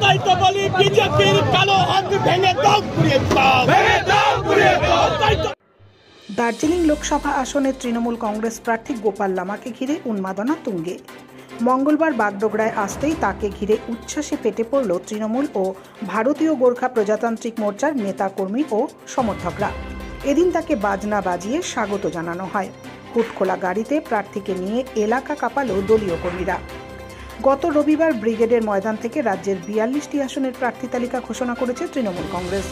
তাই তো বলি বিজেপির কালো হাত ভেঙে দাও, পুড়িয়ে দাও, ভেঙে দাও, পুড়িয়ে দাও। তাই তো দার্জিলিং লোকসভা আসনে তৃণমূল কংগ্রেস প্রার্থী গোপাল লামাকে ঘিরে উন্মাদনা তুঙ্গে। মঙ্গলবার বাগডোগরায় আসতেই তাকে ঘিরে উচ্ছ্বাসে ফেটে পড়ল তৃণমূল ও ভারতীয় গোর্খা প্রজাতান্ত্রিক মোর্চার নেতাকর্মী ও সমর্থকরা। এদিন তাকে বাজনা বাজিয়ে স্বাগত জানানো হয়। হুটখোলা গাড়িতে প্রার্থীকে নিয়ে এলাকা কাঁপালো দলীয় কর্মীরা। গত রবিবার ব্রিগেডের ময়দান থেকে রাজ্যের 42টি আসনের প্রার্থী তালিকা ঘোষণা করেছে তৃণমূল কংগ্রেস।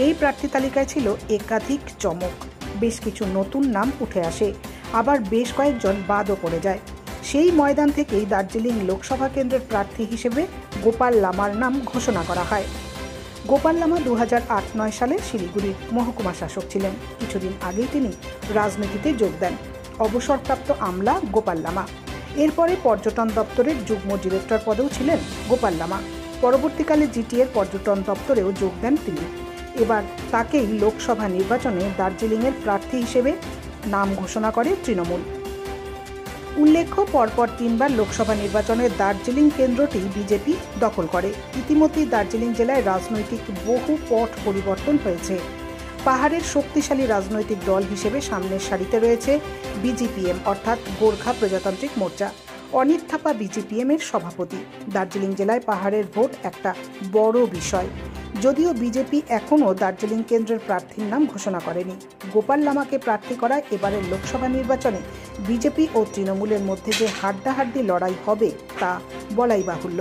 এই প্রার্থী তালিকায় ছিল একাধিক চমক। বেশ কিছু নতুন নাম উঠে আসে, আবার বেশ কয়েকজন বাদও পড়ে যায়। সেই ময়দান থেকেই দার্জিলিং লোকসভা কেন্দ্রের প্রার্থী হিসেবে গোপাল লামার নাম ঘোষণা করা হয়। গোপাল লামা 2008-09 সালে শিলিগুড়ির মহকুমা শাসক ছিলেন। কিছুদিন আগেই তিনি রাজনীতিতে যোগ দেন। অবসরপ্রাপ্ত আমলা গোপাল লামা। এরপরে পর্যটন দপ্তরের যুগ্ম ডিরেক্টর পদেও ছিলেন গোপাল লামা। পরবর্তীকালে জিটিএর পর্যটন দপ্তরেও যোগ দেন তিনি। এবার তাকেই লোকসভা নির্বাচনে দার্জিলিংয়ের প্রার্থী হিসেবে নাম ঘোষণা করে তৃণমূল। উল্লেখ্য, পরপর 3বার লোকসভা নির্বাচনে দার্জিলিং কেন্দ্রটি বিজেপি দখল করে। ইতিমধ্যেই দার্জিলিং জেলায় রাজনৈতিক বহু পট পরিবর্তন হয়েছে। পাহাড়ের শক্তিশালী রাজনৈতিক দল হিসেবে সামনের সারিতে রয়েছে বিজিপিএম অর্থাৎ গোর্খা প্রজাতান্ত্রিক মোর্চা। অনিত থাপা বিজিপিএম এর সভাপতি। দার্জিলিং জেলায় পাহাড়ের ভোট একটা বড় বিষয়। যদিও বিজেপি এখনও দার্জিলিং কেন্দ্রের প্রার্থীর নাম ঘোষণা করেনি। গোপাল লামাকে প্রার্থী করায় এবারের লোকসভা নির্বাচনে বিজেপি ও তৃণমূলের মধ্যে যে হাড্ডাহাড্ডি লড়াই হবে তা বলাই বাহুল্য।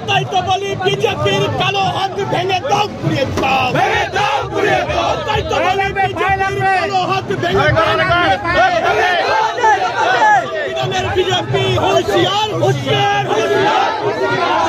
তাই তো বলি বিজেপির কালো হাত ভেঙে দাও, পুড়িয়ে দাও, ভেঙে দাও, পুড়িয়ে দাও। তাই তো বলি বিজেপির কালো হাত ভেঙে দাও। বিজেপি হুঁশিয়ার, হুঁশিয়ার, হুঁশিয়ার।